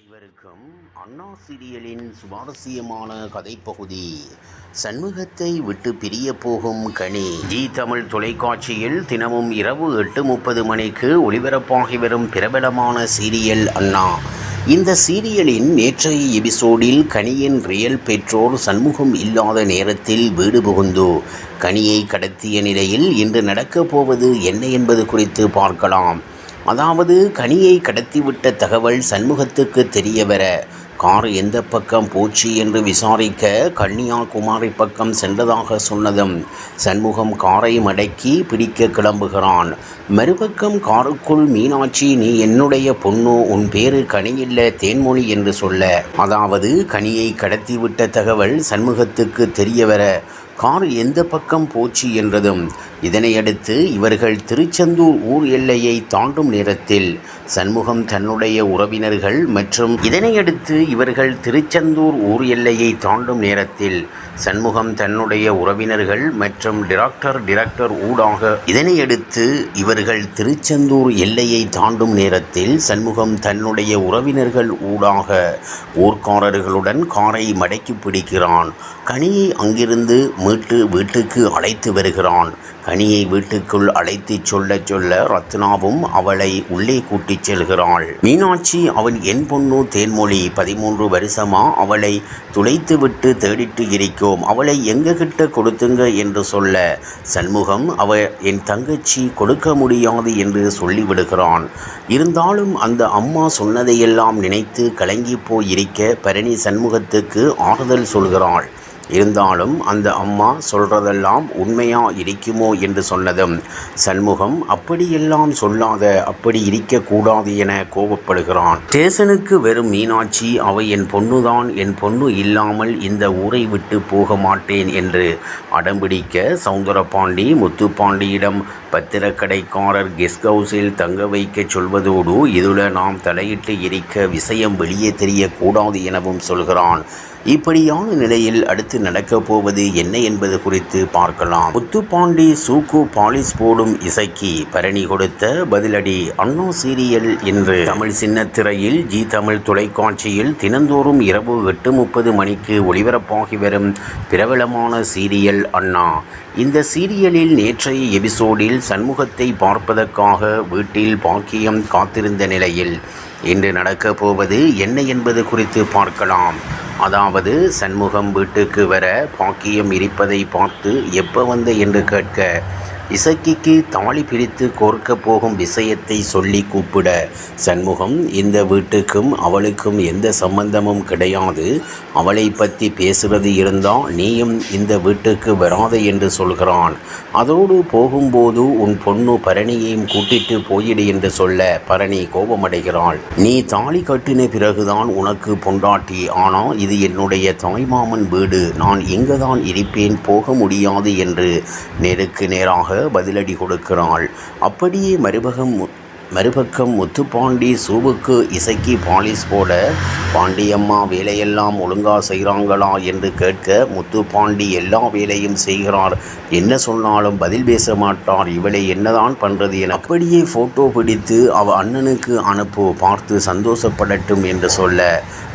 அனைவருக்கும் அண்ணா சீரியலின் சுவாரஸ்யமான கதைப்பகுதி சண்முகத்தை விட்டு பிரிய போகும் கனி. ஜி தமிழ் தொலைக்காட்சியில் தினமும் இரவு 8:30 மணிக்கு ஒளிபரப்பாகி வரும் பிரபலமான சீரியல் அண்ணா. இந்த சீரியலின் நேற்றைய எபிசோடில் கனியின் ரியல் பெற்றோர் சண்முகம் இல்லாத நேரத்தில் வீடு புகுந்து கனியை கடத்திய நிலையில் இன்று நடக்கப் போவது என்ன என்பது குறித்து பார்க்கலாம். அதாவது கனியை கடத்திவிட்ட தகவல் சண்முகத்துக்கு தெரியவர கார் எந்த பக்கம் போச்சு என்று விசாரிக்க கன்னியாகுமரி பக்கம் சென்றதாக சொன்னதும் சண்முகம் காரை மடக்கி பிடிக்க கிளம்புகிறான். மறுபக்கம் காருக்குள் மீனாட்சி, நீ என்னுடைய பொண்ணு, உன் பேரு கனியில்ல தேன்மொழி என்று சொல்ல, அதாவது கனியை கடத்திவிட்ட தகவல் சண்முகத்துக்கு தெரியவர கார் எந்த பக்கம் போச்சு என்றதும் இதனையடுத்து இவர்கள் திருச்செந்தூர் ஊர் எல்லையை தாண்டும் நேரத்தில் சண்முகம் தன்னுடைய உறவினர்கள் மற்றும் சண்முகம் தன்னுடைய உறவினர்கள் மற்றும் டிரெக்டர் ஊடாக இதனையடுத்து இவர்கள் திருச்செந்தூர் எல்லையை தாண்டும் நேரத்தில் சண்முகம் தன்னுடைய உறவினர்கள் ஊடாக ஊர்க்காரர்களுடன் காரை மடக்கி பிடிக்கிறான். கனியை அங்கிருந்து மீட்டு வீட்டுக்கு அழைத்து வருகிறான். கனியை வீட்டுக்குள் அழைத்து சொல்ல ரத்னாவும் அவளை உள்ளே கூட்டிச் செல்கிறாள். மீனாட்சி, அவன் என் பொண்ணு தேன்மொழி, 13 வருஷமா அவளை துளைத்துவிட்டு தேடிட்டு இருக்கோம், அவளை எங்ககிட்ட கொடுத்துங்க என்று சொல்ல சண்முகம் அவ என் தங்கச்சி, கொடுக்க முடியாது என்று சொல்லிவிடுகிறான். இருந்தாலும் அந்த அம்மா சொன்னதையெல்லாம் நினைத்து கலங்கி போயிருக்க பரணி சண்முகத்துக்கு ஆறுதல் சொல்கிறாள். இருந்தாலும் அந்த அம்மா சொல்றதெல்லாம் உண்மையா இருக்குமோ என்று சொன்னதும் சண்முகம் அப்படியெல்லாம் சொல்லாத, அப்படி இருக்கக்கூடாது என கோபப்படுகிறான். ஸ்டேஷனுக்கு வரும் மீனாட்சி, அவை என் பொண்ணுதான், என் பொண்ணு இல்லாமல் இந்த ஊரை விட்டு போக மாட்டேன் என்று அடம்பிடிக்க சவுந்தரபாண்டி முத்துப்பாண்டியிடம் பத்திரக்கடைக்காரர் கெஸ்ட் ஹவுஸில் தங்க வைக்க சொல்வதோடு இதுல நாம் தலையிட்டு இருக்க விஷயம் வெளியே தெரியக்கூடாது எனவும் சொல்கிறான். இப்படியான நிலையில் அடுத்து நடக்கப் போவது என்ன என்பது குறித்து பார்க்கலாம். முத்துப்பாண்டி சூக்கு பாலிஸ் போடும் இசைக்கு பரணி கொடுத்த பதிலடி. அண்ணா சீரியல் இன்று தமிழ் சின்னத்திரையில் ஜி தமிழ் தொலைக்காட்சியில் தினந்தோறும் இரவு 8:30 மணிக்கு ஒளிபரப்பாகி வரும் பிரபலமான சீரியல் அண்ணா. இந்த சீரியலில் நேற்றைய எபிசோடில் சண்முகத்தை பார்ப்பதற்காக வீட்டில் பாக்கியம் காத்திருந்த நிலையில் இன்று நடக்கப் போவது என்ன என்பது குறித்து பார்க்கலாம். அதாவது சண்முகம் வீட்டுக்கு வர பாக்கியம் இருப்பதை பார்த்து எப்போ வந்த என்று கேட்க இசக்கிக்கு தாலி பிரித்து கோர்க்க போகும் விஷயத்தை சொல்லி கூப்பிட சண்முகம் இந்த வீட்டுக்கும் அவளுக்கும் எந்த சம்பந்தமும் கிடையாது, அவளை பற்றி பேசுறது இருந்தால் நீயும் இந்த வீட்டுக்கு வராத என்று சொல்கிறான். அதோடு போகும்போது உன் பொண்ணு பரணியையும் கூட்டிட்டு போயிடு என்று சொல்ல பரணி கோபமடைகிறாள். நீ தாலி கட்டின பிறகுதான் உனக்கு பொண்டாட்டி, ஆனால் இது என்னுடைய தாய்மாமன் வீடு, நான் இங்குதான் இருப்பேன், போக முடியாது என்று நேருக்கு நேராக பதிலடி கொடுக்கிறாள். அப்படியே மறுபக்கம் முத்துப்பாண்டி சூவுக்கு இசைக்கு பாலிஸ் போட பாண்டியம்மா வேலையெல்லாம் ஒழுங்கா செய்கிறாங்களா என்று கேட்க முத்துப்பாண்டி எல்லா வேலையும் செய்கிறார், என்ன சொன்னாலும் பதில் பேச மாட்டார், இவளை என்னதான் பண்ணுறது என அப்படியே ஃபோட்டோ பிடித்து அவ அண்ணனுக்கு அனுப்பு, பார்த்து சந்தோஷப்படட்டும் என்று சொல்ல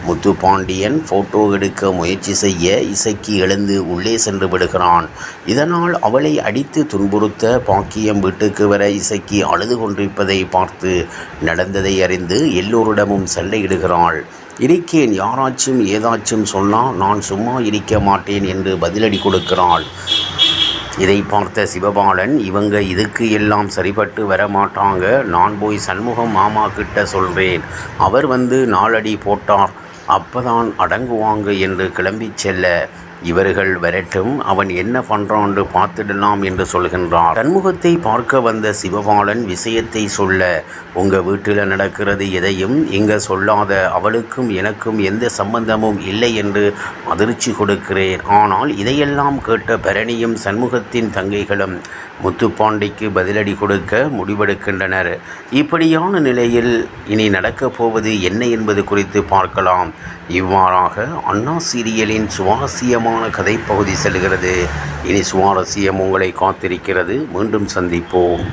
முத்துப்பாண்டியன் ஃபோட்டோ எடுக்க முயற்சி செய்ய இசைக்கு எழுந்து உள்ளே சென்று விடுகிறான். இதனால் அவளை அடித்து துன்புறுத்த பாக்கியம் வீட்டுக்கு வர இசைக்கு அழுது கொண்டிருப்பதை பார்த்து நடந்ததை அறிந்து எல்லோரிடமும் சண்டையிடுகிறாள். இருக்கேன், யாராச்சும் ஏதாச்சும் சொன்னால் நான் சும்மா இருக்க மாட்டேன் என்று பதிலடி கொடுக்கிறாள். இதை பார்த்த சிவபாலன், இவங்க இதுக்கு எல்லாம் சரிபட்டு வர மாட்டாங்க, நான் போய் சண்முகம் மாமா கிட்ட சொல்கிறேன், அவர் வந்து 4 அடி போட்டார், அப்பதான் அடங்குவாங்க என்று கிளம்பி செல்ல இவர்கள் வரட்டும், அவன் என்ன பண்ணுறான்னு பார்த்துடலாம் என்று சொல்கின்றார். சண்முகத்தை பார்க்க வந்த சிவபாலன் விஷயத்தை சொல்ல, உங்கள் வீட்டில் நடக்கிறது எதையும் இங்கே சொல்லாத, அவளுக்கும் எனக்கும் எந்த சம்பந்தமும் இல்லை என்று அதிர்ச்சி கொடுக்கிறேன். ஆனால் இதையெல்லாம் கேட்ட பரணியும் சண்முகத்தின் தங்கைகளும் முத்துப்பாண்டிக்கு பதிலடி கொடுக்க முடிவெடுக்கின்றனர். இப்படியான நிலையில் இனி நடக்கப் போவது என்ன என்பது குறித்து பார்க்கலாம். இவ்வாறாக அண்ணா சீரியலின் சுவாரஸ்யமான கதைப்பகுதி செல்கிறது. இனி சுவாரஸ்யம் உங்களை காத்திருக்கிறது. மீண்டும் சந்திப்போம்.